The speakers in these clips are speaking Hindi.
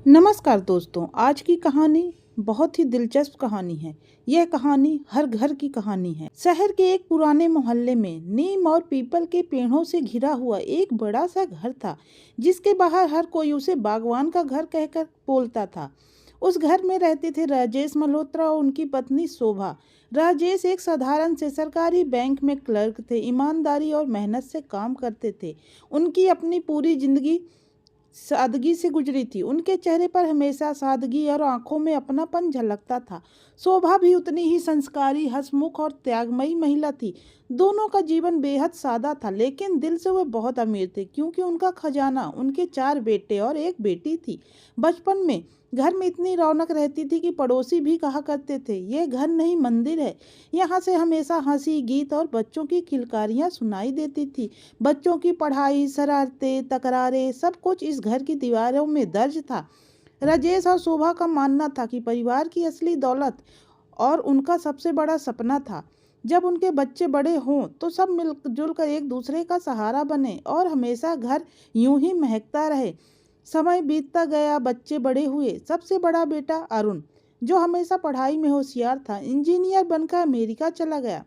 नमस्कार दोस्तों, आज की कहानी बहुत ही दिलचस्प कहानी है। यह कहानी हर घर की कहानी है। शहर के एक पुराने मोहल्ले में नीम और पीपल के पेड़ों से घिरा हुआ एक बड़ा सा घर था, जिसके बाहर हर कोई उसे बागवान का घर कहकर बोलता था। उस घर में रहते थे राजेश मल्होत्रा और उनकी पत्नी शोभा। राजेश एक साधारण से सरकारी बैंक में क्लर्क थे, ईमानदारी और मेहनत से काम करते थे। उनकी अपनी पूरी जिंदगी सादगी से गुजरी थी। उनके चेहरे पर हमेशा सादगी और आंखों में अपनापन झलकता था। शोभा भी उतनी ही संस्कारी, हंसमुख और त्यागमयी महिला थी। दोनों का जीवन बेहद सादा था, लेकिन दिल से वे बहुत अमीर थे, क्योंकि उनका खजाना उनके 4 बेटे और एक बेटी थी। बचपन में घर में इतनी रौनक रहती थी कि पड़ोसी भी कहा करते थे, यह घर नहीं मंदिर है। यहाँ से हमेशा हंसी, गीत और बच्चों की किलकारियाँ सुनाई देती थी। बच्चों की पढ़ाई, शरारतें, तकरारें, सब कुछ इस घर की दीवारों में दर्ज था। राजेश और शोभा का मानना था कि परिवार की असली दौलत और उनका सबसे बड़ा सपना था, जब उनके बच्चे बड़े हों तो सब मिलजुल कर एक दूसरे का सहारा बने और हमेशा घर यूं ही महकता रहे। समय बीतता गया, बच्चे बड़े हुए। सबसे बड़ा बेटा अरुण, जो हमेशा पढ़ाई में होशियार था, इंजीनियर बनकर अमेरिका चला गया।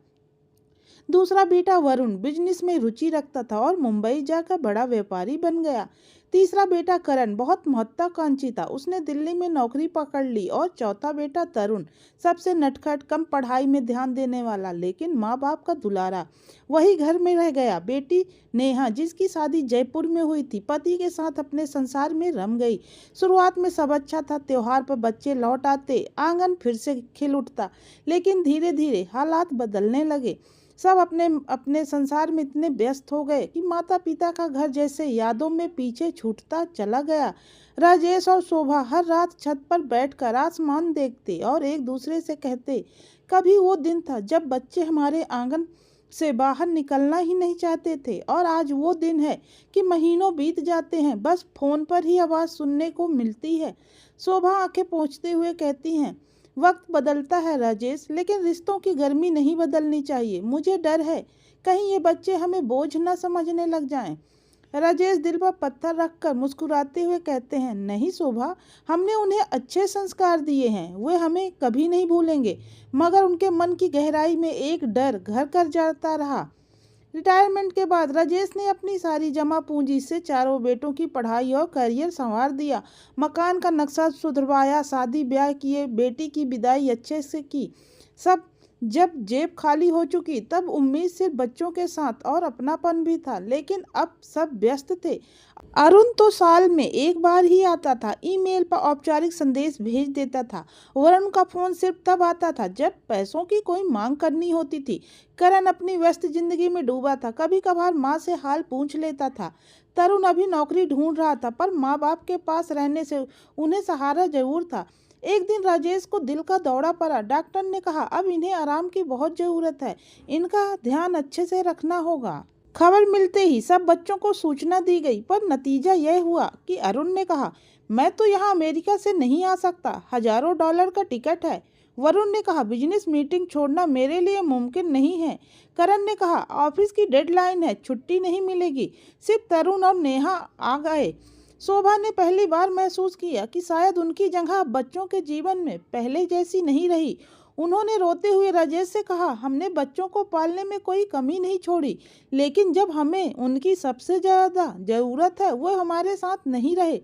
दूसरा बेटा वरुण बिजनेस में रुचि रखता था और मुंबई जाकर बड़ा व्यापारी बन गया। तीसरा बेटा करण बहुत महत्वाकांक्षी था, उसने दिल्ली में नौकरी पकड़ ली। और चौथा बेटा तरुण, सबसे नटखट, कम पढ़ाई में ध्यान देने वाला, लेकिन माँ बाप का दुलारा, वही घर में रह गया। बेटी नेहा, जिसकी शादी जयपुर में हुई थी, पति के साथ अपने संसार में रम गई। शुरुआत में सब अच्छा था, त्योहार पर बच्चे लौट आते, आंगन फिर से खिल उठता। लेकिन धीरे धीरे हालात बदलने लगे। सब अपने अपने संसार में इतने व्यस्त हो गए कि माता पिता का घर जैसे यादों में पीछे छूटता चला गया। राजेश और शोभा हर रात छत पर बैठकर आसमान देखते और एक दूसरे से कहते, कभी वो दिन था जब बच्चे हमारे आंगन से बाहर निकलना ही नहीं चाहते थे, और आज वो दिन है कि महीनों बीत जाते हैं, बस फोन पर ही आवाज़ सुनने को मिलती है। शोभा आंखें पोंछते हुए कहती हैं, वक्त बदलता है राजेश, लेकिन रिश्तों की गर्मी नहीं बदलनी चाहिए। मुझे डर है कहीं ये बच्चे हमें बोझ न समझने लग जाएं। राजेश दिल पर पत्थर रखकर मुस्कुराते हुए कहते हैं, नहीं शोभा, हमने उन्हें अच्छे संस्कार दिए हैं, वे हमें कभी नहीं भूलेंगे। मगर उनके मन की गहराई में एक डर घर कर जाता रहा। रिटायरमेंट के बाद राजेश ने अपनी सारी जमा पूंजी से चारों बेटों की पढ़ाई और करियर संवार दिया। मकान का नक्शा सुधरवाया, शादी ब्याह किए, बेटी की विदाई अच्छे से की। सब जब जेब खाली हो चुकी, तब उम्मीद सिर्फ बच्चों के साथ और अपनापन भी था, लेकिन अब सब व्यस्त थे। अरुण तो साल में एक बार ही आता था, ईमेल पर औपचारिक संदेश भेज देता था। वरुण का फोन सिर्फ तब आता था जब पैसों की कोई मांग करनी होती थी। करण अपनी व्यस्त जिंदगी में डूबा था, कभी कभार माँ से हाल पूछ लेता था। तरुण अभी नौकरी ढूंढ रहा था, पर माँ बाप के पास रहने से उन्हें सहारा जरूर था। एक दिन राजेश को दिल का दौरा पड़ा। डॉक्टर ने कहा, अब इन्हें आराम की बहुत जरूरत है, इनका ध्यान अच्छे से रखना होगा। खबर मिलते ही सब बच्चों को सूचना दी गई, पर नतीजा यह हुआ कि अरुण ने कहा, मैं तो यहाँ अमेरिका से नहीं आ सकता, हजारों डॉलर का टिकट है। वरुण ने कहा, बिजनेस मीटिंग छोड़ना मेरे लिए मुमकिन नहीं है। करण ने कहा, ऑफिस की डेडलाइन है, छुट्टी नहीं मिलेगी। सिर्फ तरुण और नेहा आ गए। शोभा ने पहली बार महसूस किया कि शायद उनकी जगह बच्चों के जीवन में पहले जैसी नहीं रही। उन्होंने रोते हुए राजेश से कहा, हमने बच्चों को पालने में कोई कमी नहीं छोड़ी, लेकिन जब हमें उनकी सबसे ज़्यादा ज़रूरत है, वो हमारे साथ नहीं रहे।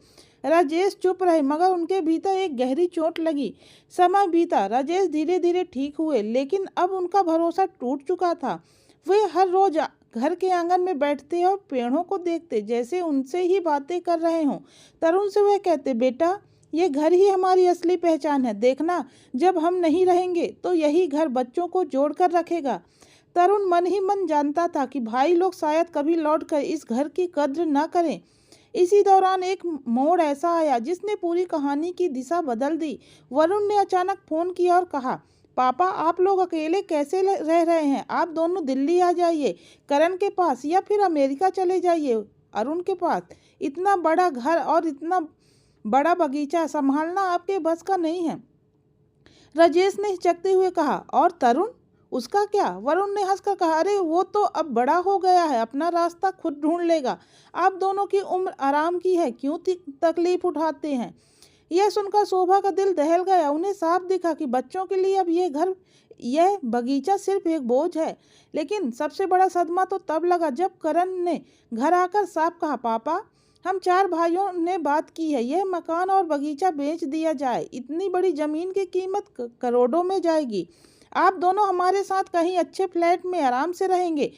राजेश चुप रहे, मगर उनके भीतर एक गहरी चोट लगी। समय बीता, राजेश धीरे धीरे ठीक हुए, लेकिन अब उनका भरोसा टूट चुका था। वे हर रोज घर के आंगन में बैठते और पेड़ों को देखते, जैसे उनसे ही बातें कर रहे हों। तरुण से वह कहते, बेटा, ये घर ही हमारी असली पहचान है, देखना, जब हम नहीं रहेंगे तो यही घर बच्चों को जोड़ कर रखेगा। तरुण मन ही मन जानता था कि भाई लोग शायद कभी लौटकर इस घर की कद्र न करें। इसी दौरान एक मोड़ ऐसा आया जिसने पूरी कहानी की दिशा बदल दी। वरुण ने अचानक फोन किया और कहा, पापा, आप लोग अकेले कैसे रह रहे हैं? आप दोनों दिल्ली आ जाइए, करण के पास, या फिर अमेरिका चले जाइए, अरुण के पास। इतना बड़ा घर और इतना बड़ा बगीचा संभालना आपके बस का नहीं है। राजेश ने हिचकते हुए कहा, और तरुण, उसका क्या? वरुण ने हंसकर कहा, अरे वो तो अब बड़ा हो गया है, अपना रास्ता खुद ढूंढ लेगा। आप दोनों की उम्र आराम की है, क्यों तकलीफ उठाते हैं? यह सुनकर शोभा का दिल दहल गया। उन्हें साफ दिखा कि बच्चों के लिए अब यह बगीचा सिर्फ एक बोझ है। लेकिन सबसे बड़ा सदमा तो तब लगा जब करण ने घर आकर साफ कहा, पापा, हम 4 भाइयों ने बात की है, यह मकान और बगीचा बेच दिया जाए। इतनी बड़ी जमीन की कीमत करोड़ों में जाएगी। आप दोनों हमारे साथ कहीं अच्छे फ्लैट में आराम से रहेंगे,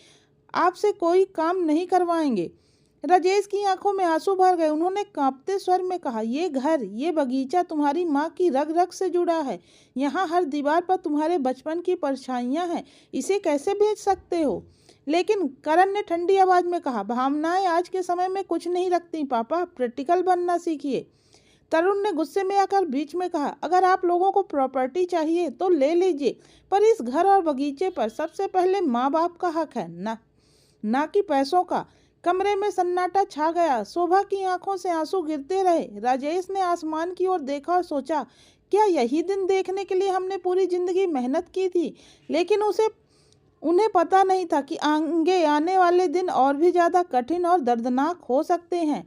आपसे कोई काम नहीं करवाएंगे। राजेश की आंखों में आंसू भर गए। उन्होंने कांपते स्वर में कहा, ये घर, ये बगीचा तुम्हारी माँ की रग रग से जुड़ा है। यहाँ हर दीवार पर तुम्हारे बचपन की परछाइयाँ हैं। इसे कैसे बेच सकते हो? लेकिन करण ने ठंडी आवाज में कहा, भावनाएं आज के समय में कुछ नहीं रखती पापा, प्रैक्टिकल बनना सीखिए। तरुण ने गुस्से में आकर बीच में कहा, अगर आप लोगों को प्रॉपर्टी चाहिए तो ले लीजिए, पर इस घर और बगीचे पर सबसे पहले माँ बाप का हक है, ना कि पैसों का। कमरे में सन्नाटा छा गया। शोभा की आंखों से आंसू गिरते रहे। राजेश ने आसमान की ओर देखा और सोचा, क्या यही दिन देखने के लिए हमने पूरी जिंदगी मेहनत की थी? लेकिन उन्हें पता नहीं था कि आगे आने वाले दिन और भी ज्यादा कठिन और दर्दनाक हो सकते हैं।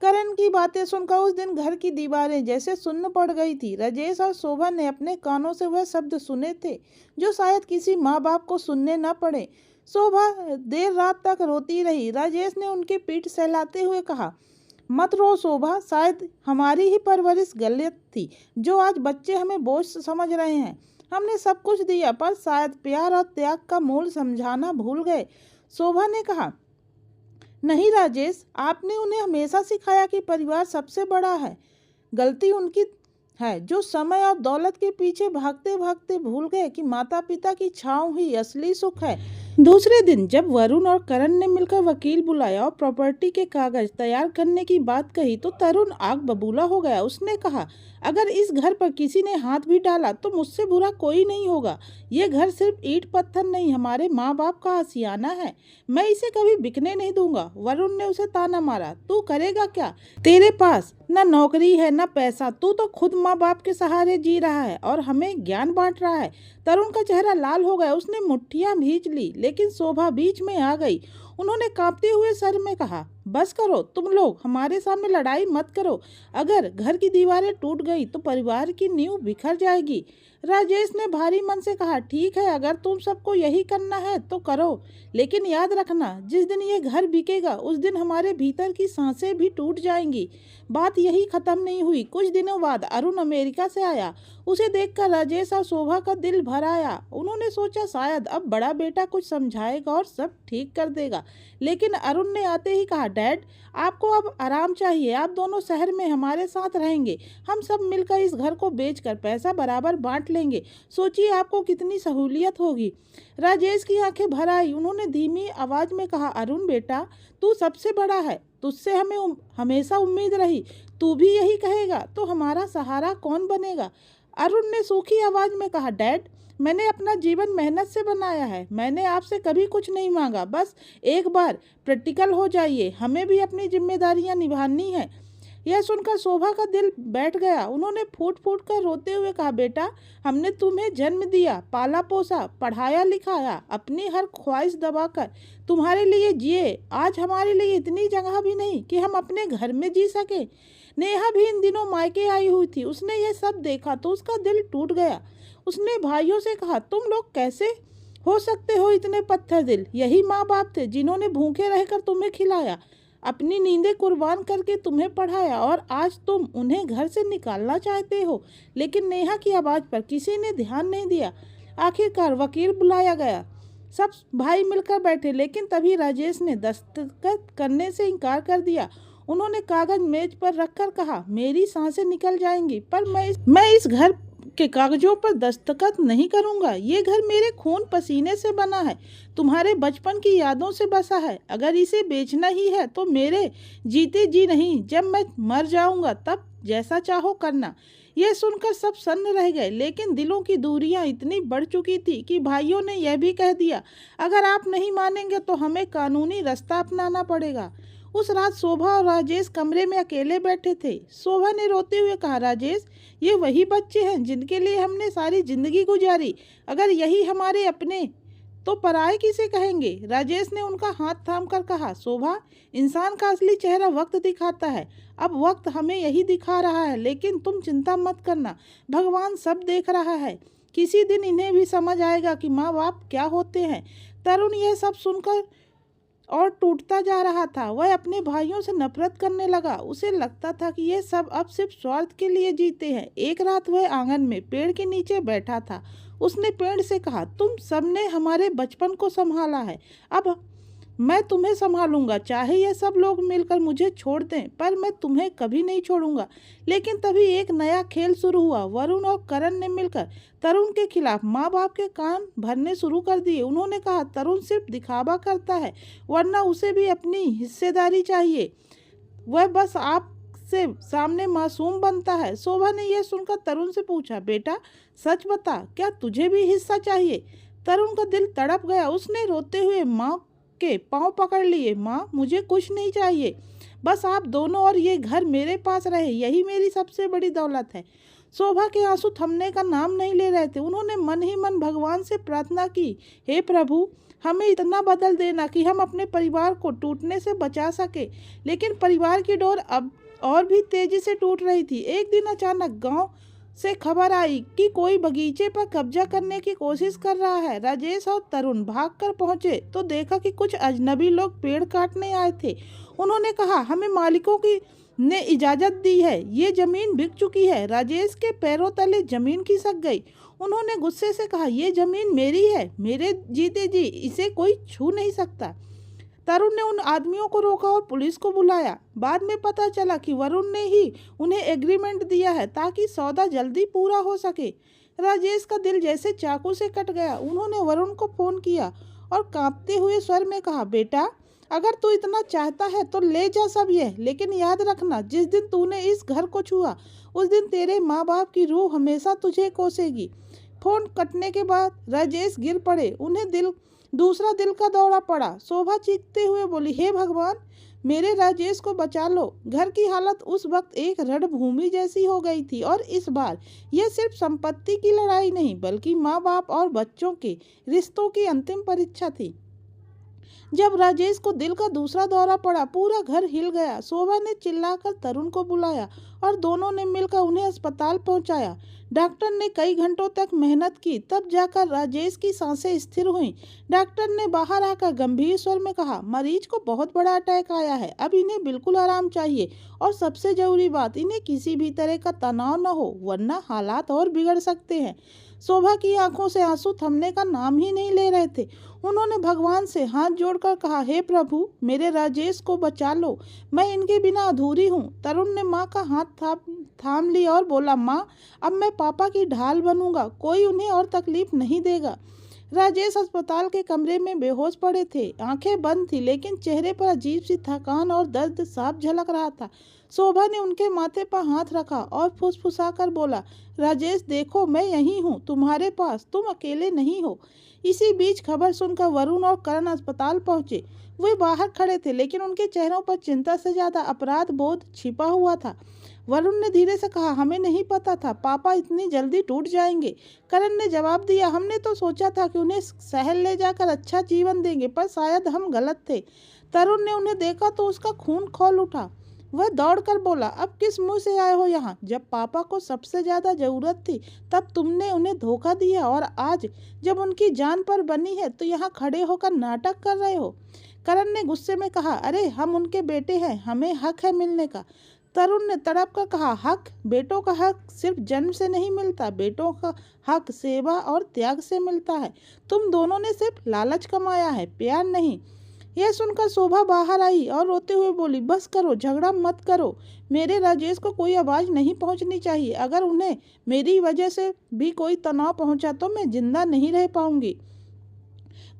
करण की बातें सुनकर उस दिन घर की दीवारें जैसे सुन्न पड़ गई थी। राजेश और शोभा ने अपने कानों से वह शब्द सुने थे जो शायद किसी माँ बाप को सुनने न पड़े। शोभा देर रात तक रोती रही। राजेश ने उनकी पीठ सहलाते हुए कहा, मत रो शोभा, शायद हमारी ही परवरिश गलत थी जो आज बच्चे हमें बोझ समझ रहे हैं। हमने सब कुछ दिया पर शायद प्यार और त्याग का मूल समझाना भूल गए। शोभा ने कहा, नहीं राजेश, आपने उन्हें हमेशा सिखाया कि परिवार सबसे बड़ा है। गलती उनकी है जो समय और दौलत के पीछे भागते भागते भूल गए कि माता पिता की छांव ही असली सुख है। दूसरे दिन जब वरुण और करण ने मिलकर वकील बुलाया और प्रॉपर्टी के कागज तैयार करने की बात कही तो तरुण आग बबूला हो गया। उसने कहा, अगर इस घर पर किसी ने हाथ भी डाला तो मुझसे बुरा कोई नहीं होगा। ये घर सिर्फ ईंट पत्थर नहीं, हमारे माँ बाप का आशियाना है। मैं इसे कभी बिकने नहीं दूंगा। वरुण ने उसे ताना मारा, तू करेगा क्या? तेरे पास न नौकरी है न पैसा, तू तो खुद माँ बाप के सहारे जी रहा है और हमें ज्ञान बांट रहा है। तरुण का चेहरा लाल हो गया। उसने मुट्ठियां भींच ली, लेकिन शोभा बीच में आ गई। उन्होंने कांपते हुए सर में कहा, बस करो, तुम लोग हमारे सामने लड़ाई मत करो। अगर घर की दीवारें टूट गई तो परिवार की नींव बिखर जाएगी। राजेश ने भारी मन से कहा, ठीक है, अगर तुम सबको यही करना है तो करो, लेकिन याद रखना, जिस दिन ये घर बिकेगा उस दिन हमारे भीतर की सांसें भी टूट जाएंगी। बात यही खत्म नहीं हुई। कुछ दिनों बाद अरुण अमेरिका से आया। उसे देखकर राजेश और शोभा का दिल भर आया। उन्होंने सोचा शायद अब बड़ा बेटा कुछ समझाएगा और सब ठीक कर देगा। लेकिन अरुण ने आते ही कहा, डैड, आपको अब आराम चाहिए। आप दोनों शहर में हमारे साथ रहेंगे। हम सब मिलकर इस घर को बेचकर पैसा बराबर बांट लेंगे। सोचिए आपको कितनी सहूलियत होगी। राजेश की आंखें भर आई। उन्होंने धीमी आवाज में कहा, अरुण बेटा, तू सबसे बड़ा है, तुझसे हमें हमेशा उम्मीद रही। तू भी यही कहेगा तो हमारा सहारा कौन बनेगा? अरुण ने सूखी आवाज में कहा, डैड, मैंने अपना जीवन मेहनत से बनाया है। मैंने आपसे कभी कुछ नहीं मांगा। बस एक बार प्रैक्टिकल हो जाइए, हमें भी अपनी जिम्मेदारियां निभानी है। यह सुनकर शोभा का दिल बैठ गया। उन्होंने फूट फूट कर रोते हुए कहा, बेटा, हमने तुम्हें जन्म दिया, पाला पोसा, पढ़ाया लिखाया, अपनी हर ख्वाहिश दबाकर तुम्हारे लिए जिए। आज हमारे लिए इतनी जगह भी नहीं कि हम अपने घर में जी सके। नेहा भी इन दिनों मायके आई हुई थी। उसने यह सब देखा तो उसका दिल टूट गया। उसने भाइयों से कहा, तुम लोग कैसे हो सकते हो इतने पत्थर दिल? यही माँ बाप थे जिन्होंने भूखे रहकर तुम्हें खिलाया, अपनी नींदें कुर्बान करके तुम्हें पढ़ाया, और आज तुम उन्हें घर से निकालना चाहते हो। लेकिन नेहा की आवाज़ पर किसी ने ध्यान नहीं दिया। आखिरकार वकील बुलाया गया। सब भाई मिलकर बैठे, लेकिन तभी राजेश ने दस्तखत करने से इनकार कर दिया। उन्होंने कागज मेज पर रखकर कहा, मेरी सांसें निकल जाएंगी पर मैं इस घर के कागजों पर दस्तखत नहीं करूंगा। ये घर मेरे खून पसीने से बना है, तुम्हारे बचपन की यादों से बसा है। अगर इसे बेचना ही है तो मेरे जीते जी नहीं, जब मैं मर जाऊंगा तब जैसा चाहो करना। यह सुनकर सब सन्न रह गए, लेकिन दिलों की दूरियां इतनी बढ़ चुकी थी कि भाइयों ने यह भी कह दिया, अगर आप नहीं मानेंगे तो हमें कानूनी रास्ता अपनाना पड़ेगा। उस रात शोभा और राजेश कमरे में अकेले बैठे थे। शोभा ने रोते हुए कहा, राजेश, ये वही बच्चे हैं जिनके लिए हमने सारी जिंदगी गुजारी। अगर यही हमारे अपने तो पराये किसे कहेंगे। राजेश ने उनका हाथ थाम कर कहा, शोभा, इंसान का असली चेहरा वक्त दिखाता है। अब वक्त हमें यही दिखा रहा है, लेकिन तुम चिंता मत करना, भगवान सब देख रहा है। किसी दिन इन्हें भी समझ आएगा कि माँ बाप क्या होते हैं। तरुण यह सब सुनकर और टूटता जा रहा था। वह अपने भाइयों से नफरत करने लगा। उसे लगता था कि ये सब अब सिर्फ स्वार्थ के लिए जीते हैं। एक रात वह आंगन में पेड़ के नीचे बैठा था। उसने पेड़ से कहा, तुम सबने हमारे बचपन को संभाला है, अब मैं तुम्हें संभालूंगा। चाहे ये सब लोग मिलकर मुझे छोड़ दें, पर मैं तुम्हें कभी नहीं छोड़ूंगा। लेकिन तभी एक नया खेल शुरू हुआ। वरुण और करण ने मिलकर तरुण के खिलाफ माँ बाप के कान भरने शुरू कर दिए। उन्होंने कहा, तरुण सिर्फ दिखावा करता है, वरना उसे भी अपनी हिस्सेदारी चाहिए। वह बस आप से सामने मासूम बनता है। शोभा ने यह सुनकर तरुण से पूछा, बेटा सच बता, क्या तुझे भी हिस्सा चाहिए। तरुण का दिल तड़प गया। उसने रोते हुए माँ के पांव पकड़ लिए। माँ, मुझे कुछ नहीं चाहिए, बस आप दोनों और ये घर मेरे पास रहे, यही मेरी सबसे बड़ी दौलत है। शोभा के आंसू थमने का नाम नहीं ले रहे थे। उन्होंने मन ही मन भगवान से प्रार्थना की, हे प्रभु, हमें इतना बदल देना कि हम अपने परिवार को टूटने से बचा सके। लेकिन परिवार की डोर अब और भी तेजी से टूट रही थी। एक दिन अचानक गांव से खबर आई कि कोई बगीचे पर कब्जा करने की कोशिश कर रहा है। राजेश और तरुण भागकर पहुंचे तो देखा कि कुछ अजनबी लोग पेड़ काटने आए थे। उन्होंने कहा, हमें मालिकों की ने इजाज़त दी है, ये ज़मीन बिक चुकी है। राजेश के पैरों तले ज़मीन खिसक गई। उन्होंने गुस्से से कहा, ये ज़मीन मेरी है, मेरे जीते जी इसे कोई छू नहीं सकता। तरुण ने उन आदमियों को रोका और पुलिस को बुलाया। बाद में पता चला कि वरुण ने ही उन्हें एग्रीमेंट दिया है ताकि सौदा जल्दी पूरा हो सके। राजेश का दिल जैसे चाकू से कट गया। उन्होंने वरुण को फ़ोन किया और कांपते हुए स्वर में कहा, बेटा, अगर तू इतना चाहता है तो ले जा सब यह, लेकिन याद रखना, जिस दिन तूने इस घर को छुआ उस दिन तेरे माँ बाप की रूह हमेशा तुझे कोसेगी। फोन कटने के बाद राजेश गिर पड़े। उन्हें दूसरा दिल का दौरा पड़ा। शोभा चीखते हुए बोली, हे भगवान, मेरे राजेश को बचा लो। घर की हालत उस वक्त एक रणभूमि जैसी हो गई थी और इस बार यह सिर्फ संपत्ति की लड़ाई नहीं, बल्कि माँ बाप और बच्चों के रिश्तों की अंतिम परीक्षा थी। जब राजेश को दिल का दूसरा दौरा पड़ा, पूरा घर हिल गया। शोभा ने चिल्लाकर तरुण को बुलाया और दोनों ने मिलकर उन्हें अस्पताल पहुंचाया। डॉक्टर ने कई घंटों तक मेहनत की, तब जाकर राजेश की सांसें स्थिर हुईं। डॉक्टर ने बाहर आकर गंभीर स्वर में कहा, मरीज को बहुत बड़ा अटैक आया है, अब इन्हें बिल्कुल आराम चाहिए और सबसे जरूरी बात, इन्हें किसी भी तरह का तनाव न हो, वरना हालात और बिगड़ सकते हैं। शोभा की आंखों से आंसू थमने का नाम ही नहीं ले रहे थे। उन्होंने भगवान से हाथ जोड़कर कहा, हे प्रभु, मेरे राजेश को बचा लो, मैं इनके बिना अधूरी हूँ। तरुण ने माँ का हाथ थाम लिया और बोला, माँ, अब मैं पापा की ढाल बनूंगा, कोई उन्हें और तकलीफ नहीं देगा। राजेश अस्पताल के कमरे में बेहोश पड़े थे। आंखें बंद थी, लेकिन चेहरे पर अजीब सी थकान और दर्द साफ झलक रहा था। शोभा ने उनके माथे पर हाथ रखा और फुसफुसाकर बोला, राजेश, देखो, मैं यहीं हूँ तुम्हारे पास, तुम अकेले नहीं हो। इसी बीच खबर सुनकर वरुण और करण अस्पताल पहुंचे। वे बाहर खड़े थे, लेकिन उनके चेहरों पर चिंता से ज्यादा अपराध बोध छिपा हुआ था। वरुण ने धीरे से कहा, हमें नहीं पता था पापा इतनी जल्दी टूट जाएंगे। करण ने जवाब दिया, हमने तो सोचा था कि उन्हें शहर ले जाकर अच्छा जीवन देंगे, पर शायद हम गलत थे। तरुण ने उन्हें देखा तो उसका खून खौल उठा। वह दौड़कर बोला, अब किस मुंह से आए हो यहाँ? जब पापा को सबसे ज्यादा जरूरत थी तब तुमने उन्हें धोखा दिया, और आज जब उनकी जान पर बनी है तो यहाँ खड़े होकर नाटक कर रहे हो। करण ने गुस्से में कहा, अरे हम उनके बेटे हैं, हमें हक है मिलने का। तरुण ने तड़प कर कहा, हक? बेटों का हक सिर्फ जन्म से नहीं मिलता, बेटों का हक सेवा और त्याग से मिलता है। तुम दोनों ने सिर्फ लालच कमाया है, प्यार नहीं। यह सुनकर शोभा बाहर आई और रोते हुए बोली, बस करो, झगड़ा मत करो, मेरे राजेश को कोई आवाज़ नहीं पहुंचनी चाहिए। अगर उन्हें मेरी वजह से भी कोई तनाव पहुंचा तो मैं जिंदा नहीं रह पाऊंगी।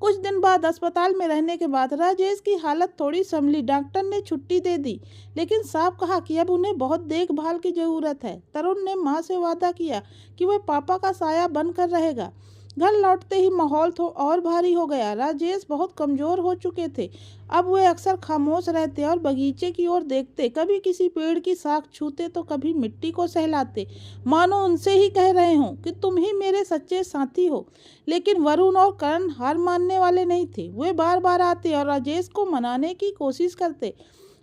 कुछ दिन बाद अस्पताल में रहने के बाद राजेश की हालत थोड़ी संभली। डॉक्टर ने छुट्टी दे दी, लेकिन साफ कहा कि अब उन्हें बहुत देखभाल की जरूरत है। तरुण ने माँ से वादा किया कि वह पापा का साया बनकर रहेगा। घर लौटते ही माहौल तो और भारी हो गया। राजेश बहुत कमजोर हो चुके थे। अब वे अक्सर खामोश रहते और बगीचे की ओर देखते, कभी किसी पेड़ की शाख छूते तो कभी मिट्टी को सहलाते, मानो उनसे ही कह रहे हों कि तुम ही मेरे सच्चे साथी हो। लेकिन वरुण और करण हार मानने वाले नहीं थे। वे बार बार आते और राजेश को मनाने की कोशिश करते।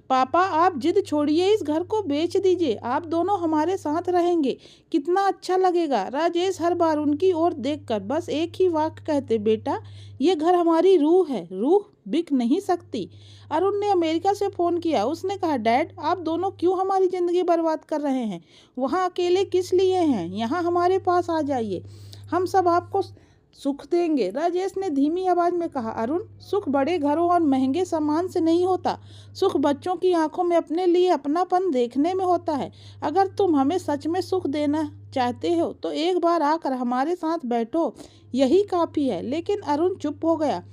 पापा, आप जिद छोड़िए, इस घर को बेच दीजिए, आप दोनों हमारे साथ रहेंगे, कितना अच्छा लगेगा। राजेश हर बार उनकी ओर देखकर बस एक ही वाक्य कहते, बेटा, ये घर हमारी रूह है, रूह बिक नहीं सकती। अरुण ने अमेरिका से फ़ोन किया। उसने कहा, डैड, आप दोनों क्यों हमारी ज़िंदगी बर्बाद कर रहे हैं? वहाँ अकेले किस लिए हैं? यहाँ हमारे पास आ जाइए, हम सब आपको सुख देंगे। राजेश ने धीमी आवाज में कहा, अरुण, सुख बड़े घरों और महंगे सामान से नहीं होता। सुख बच्चों की आंखों में अपने लिए अपनापन देखने में होता है। अगर तुम हमें सच में सुख देना चाहते हो तो एक बार आकर हमारे साथ बैठो, यही काफ़ी है। लेकिन अरुण चुप हो गया।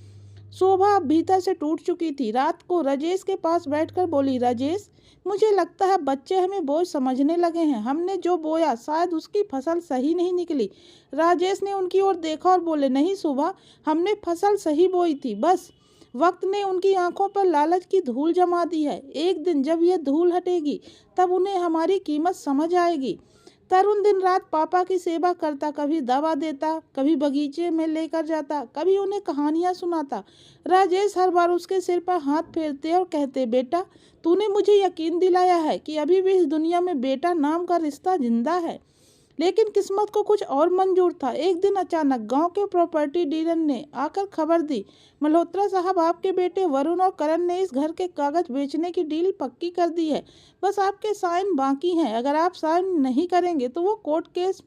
शोभा अब भीतर से टूट चुकी थी। रात को राजेश के पास बैठकर बोली, राजेश, मुझे लगता है बच्चे हमें बोझ समझने लगे हैं। हमने जो बोया शायद उसकी फसल सही नहीं निकली। राजेश ने उनकी ओर देखा और बोले, नहीं शोभा, हमने फसल सही बोई थी, बस वक्त ने उनकी आंखों पर लालच की धूल जमा दी है। एक दिन जब यह धूल हटेगी तब उन्हें हमारी कीमत समझ आएगी। तरुण दिन रात पापा की सेवा करता, कभी दवा देता, कभी बगीचे में लेकर जाता, कभी उन्हें कहानियां सुनाता। राजेश हर बार उसके सिर पर हाथ फेरते और कहते, बेटा, तूने मुझे यकीन दिलाया है कि अभी भी इस दुनिया में बेटा नाम का रिश्ता जिंदा है। लेकिन किस्मत को कुछ और मंजूर था। एक दिन अचानक गांव के प्रॉपर्टी डीलर ने आकर खबर दी, मल्होत्रा साहब, आपके बेटे वरुण और करण ने इस घर के कागज बेचने की डील पक्की कर दी है। बस आपके साइन बाकी हैं। अगर आप साइन नहीं करेंगे तो वो कोर्ट केस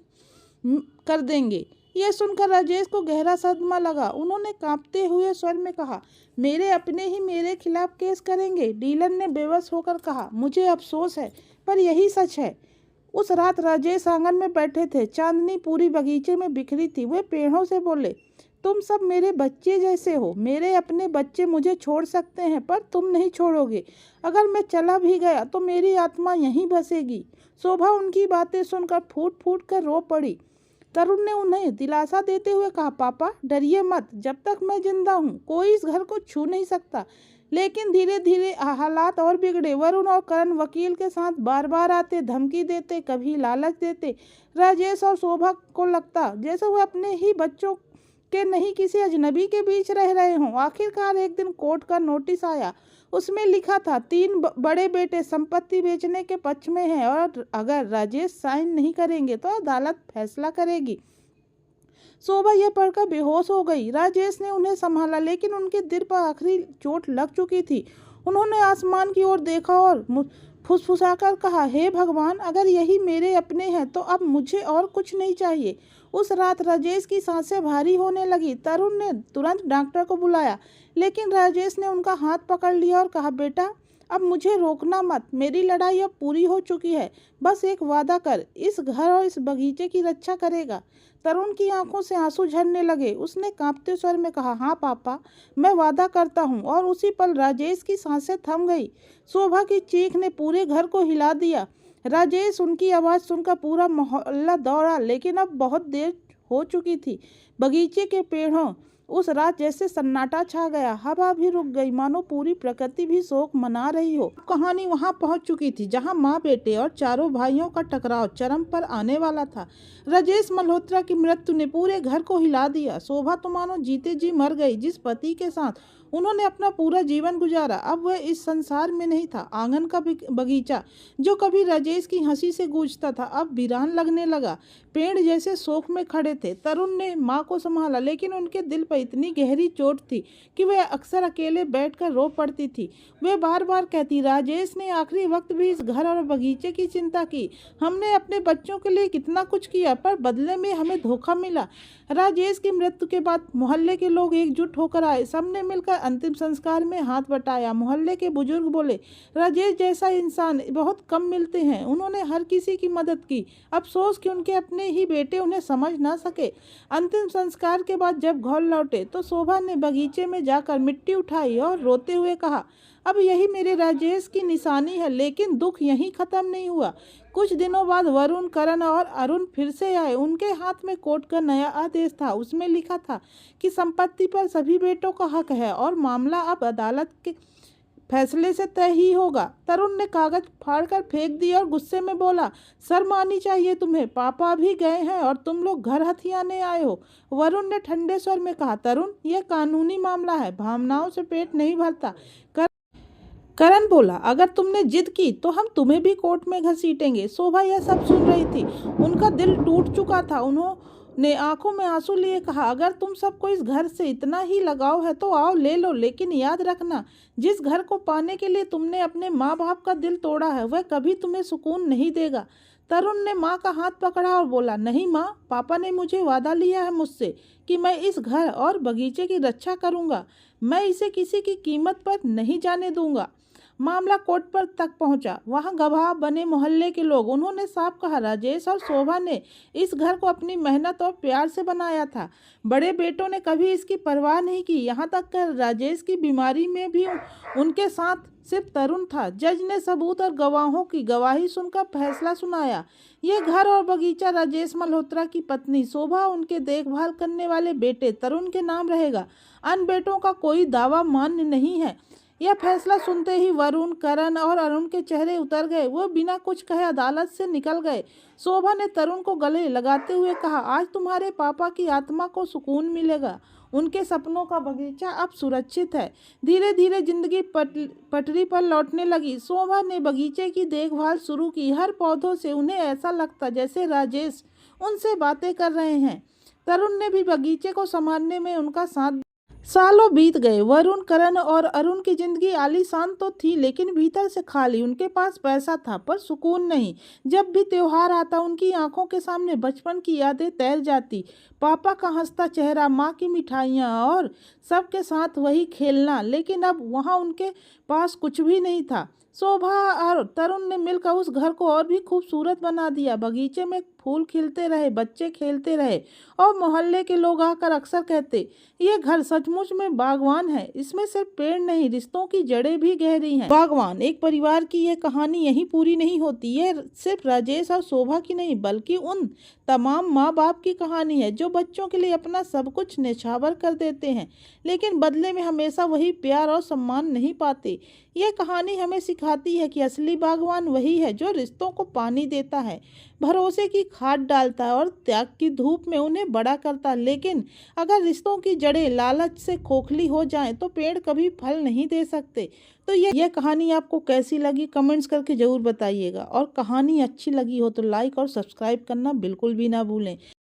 कर देंगे। यह सुनकर राजेश को गहरा सदमा लगा। उन्होंने कांपते हुए स्वर में कहा, मेरे अपने ही मेरे खिलाफ केस करेंगे? डीलर ने बेबस होकर कहा, मुझे अफसोस है पर यही सच है। उस रात राजेश आंगन में बैठे थे। चांदनी पूरी बगीचे में बिखरी थी। वे पेड़ों से बोले, तुम सब मेरे बच्चे जैसे हो। मेरे अपने बच्चे मुझे छोड़ सकते हैं पर तुम नहीं छोड़ोगे। अगर मैं चला भी गया तो मेरी आत्मा यहीं बसेगी। शोभा उनकी बातें सुनकर फूट फूट कर रो पड़ी। तरुण ने उन्हें दिलासा देते हुए कहा, पापा, डरिए मत, जब तक मैं जिंदा हूँ कोई इस घर को छू नहीं सकता। लेकिन धीरे धीरे हालात और बिगड़े। वरुण और करण वकील के साथ बार बार आते, धमकी देते, कभी लालच देते। राजेश और शोभा को लगता जैसे वो अपने ही बच्चों के नहीं किसी अजनबी के बीच रह रहे हों। आखिरकार एक दिन कोर्ट का नोटिस आया। उसमें लिखा था, 3 बड़े बेटे संपत्ति बेचने के पक्ष में हैं और अगर राजेश साइन नहीं करेंगे तो अदालत फैसला करेगी। शोभा यह पढ़कर बेहोश हो गई। राजेश ने उन्हें संभाला लेकिन उनके दिल पर आखिरी चोट लग चुकी थी। उन्होंने आसमान की ओर देखा और फुसफुसाकर कहा, हे भगवान, अगर यही मेरे अपने हैं तो अब मुझे और कुछ नहीं चाहिए। उस रात राजेश की सांसें भारी होने लगी। तरुण ने तुरंत डॉक्टर को बुलाया लेकिन राजेश ने उनका हाथ पकड़ लिया और कहा, बेटा, अब मुझे रोकना मत, मेरी लड़ाई अब पूरी हो चुकी है। बस एक वादा कर, इस घर और इस बगीचे की रक्षा करेगा। तरुण की आंखों से आंसू झरने लगे। उसने कांपते स्वर में कहा, हाँ पापा, मैं वादा करता हूँ। और उसी पल राजेश की सांसें थम गई। शोभा की चीख ने पूरे घर को हिला दिया। राजेश उनकी आवाज़ सुनकर पूरा मोहल्ला दौड़ा, लेकिन अब बहुत देर हो चुकी थी। बगीचे के पेड़ों उस रात जैसे सन्नाटा छा गया। हवा भी रुक गई, मानो पूरी प्रकृति भी शोक मना रही हो। कहानी वहां पहुंच चुकी थी जहां माँ बेटे और चारों भाइयों का टकराव चरम पर आने वाला था। राजेश मल्होत्रा की मृत्यु ने पूरे घर को हिला दिया। शोभा तो मानो जीते जी मर गई। जिस पति के साथ उन्होंने अपना पूरा जीवन गुजारा, अब वह इस संसार में नहीं था। आंगन का बगीचा जो कभी राजेश की हंसी से गूंजता था अब वीरान लगने लगा। पेड़ जैसे शोक में खड़े थे। तरुण ने माँ को संभाला लेकिन उनके दिल पर इतनी गहरी चोट थी कि वह अक्सर अकेले बैठकर रो पड़ती थी। वे बार बार कहती, राजेश ने आखिरी वक्त भी इस घर और बगीचे की चिंता की। हमने अपने बच्चों के लिए कितना कुछ किया पर बदले में हमें धोखा मिला। राजेश की मृत्यु के बाद मोहल्ले के लोग एकजुट होकर आए। सबने मिलकर अंतिम संस्कार में हाथ बटाया। मोहल्ले के बुजुर्ग बोले, राजेश जैसा इंसान बहुत कम मिलते हैं। उन्होंने हर किसी की मदद की। अफसोस कि उनके अपने ही बेटे उन्हें समझ ना सके। अंतिम संस्कार के बाद जब घर लौटे तो शोभा ने बगीचे में जाकर मिट्टी उठाई और रोते हुए कहा, अब यही मेरे राजेश की निशानी है। लेकिन दुख यहीं खत्म नहीं हुआ। कुछ दिनों बाद वरुण, करण और अरुण फिर से आए। उनके हाथ में कोर्ट का नया आदेश था। उसमें लिखा था कि संपत्ति पर सभी बेटों का हक है और मामला अब अदालत के फैसले से तय ही होगा। तरुण ने कागज फाड़कर फेंक दिया और गुस्से में बोला, शर्म आनी चाहिए तुम्हें, पापा भी गए हैं और तुम लोग घर हथियाने आए हो। वरुण ने ठंडे स्वर में कहा, तरुण, यह कानूनी मामला है, भावनाओं से पेट नहीं भरता। करण बोला, अगर तुमने जिद की तो हम तुम्हें भी कोर्ट में घसीटेंगे। शोभा यह सब सुन रही थी। उनका दिल टूट चुका था। उन्होंने आंखों में आंसू लिए कहा, अगर तुम सबको इस घर से इतना ही लगाव है तो आओ ले लो, लेकिन याद रखना, जिस घर को पाने के लिए तुमने अपने माँ बाप का दिल तोड़ा है वह कभी तुम्हें सुकून नहीं देगा। तरुण ने माँ का हाथ पकड़ा और बोला, नहीं माँ, पापा ने मुझे वादा लिया है मुझसे कि मैं इस घर और बगीचे की रक्षा करूँगा। मैं इसे किसी की कीमत पर नहीं जाने दूंगा। मामला कोर्ट पर तक पहुंचा। वहां गवाह बने मोहल्ले के लोग। उन्होंने साफ कहा, राजेश और शोभा ने इस घर को अपनी मेहनत और प्यार से बनाया था। बड़े बेटों ने कभी इसकी परवाह नहीं की। यहाँ तक कर राजेश की बीमारी में भी उनके साथ सिर्फ तरुण था। जज ने सबूत और गवाहों की गवाही सुनकर फैसला सुनाया। ये घर और बगीचा राजेश मल्होत्रा की पत्नी शोभा, उनके देखभाल करने वाले बेटे तरुण के नाम रहेगा। अन्य बेटों का कोई दावा मान्य नहीं है। यह फैसला सुनते ही वरुण, करण और अरुण के चेहरे उतर गए। वो बिना कुछ कहे अदालत से निकल गए। शोभा ने तरुण को गले लगाते हुए कहा, आज तुम्हारे पापा की आत्मा को सुकून मिलेगा। उनके सपनों का बगीचा अब सुरक्षित है। धीरे धीरे जिंदगी पटरी पर लौटने लगी। शोभा ने बगीचे की देखभाल शुरू की। हर पौधों से उन्हें ऐसा लगता जैसे राजेश उनसे बातें कर रहे हैं। तरुण ने भी बगीचे को संभालने में उनका साथ। सालों बीत गए। वरुण, करण और अरुण की जिंदगी आलीशान तो थी, लेकिन भीतर से खाली। उनके पास पैसा था पर सुकून नहीं। जब भी त्योहार आता उनकी आंखों के सामने बचपन की यादें तैर जाती। पापा का हंसता चेहरा, माँ की मिठाइयाँ और सबके साथ वही खेलना। लेकिन अब वहाँ उनके पास कुछ भी नहीं था। शोभा और तरुण ने मिलकर उस घर को और भी खूबसूरत बना दिया। बगीचे में फूल खिलते रहे, बच्चे खेलते रहे और मोहल्ले के लोग आकर अक्सर कहते, ये घर सचमुच में बागवान है। इसमें सिर्फ पेड़ नहीं, रिश्तों की जड़ें भी गहरी हैं। बागवान एक परिवार की यह कहानी यहीं पूरी नहीं होती। यह सिर्फ राजेश और शोभा की नहीं, बल्कि उन तमाम माँ बाप की कहानी है जो बच्चों के लिए अपना सब कुछ न्यौछावर कर देते हैं, लेकिन बदले में हमेशा वही प्यार और सम्मान नहीं पाते। यह कहानी हमें सिखाती है कि असली बागवान वही है जो रिश्तों को पानी देता है, भरोसे की खाद डालता है और त्याग की धूप में उन्हें बड़ा करता है। लेकिन अगर रिश्तों की जड़ें लालच से खोखली हो जाएं तो पेड़ कभी फल नहीं दे सकते। तो यह कहानी आपको कैसी लगी कमेंट्स करके ज़रूर बताइएगा, और कहानी अच्छी लगी हो तो लाइक और सब्सक्राइब करना बिल्कुल भी ना भूलें।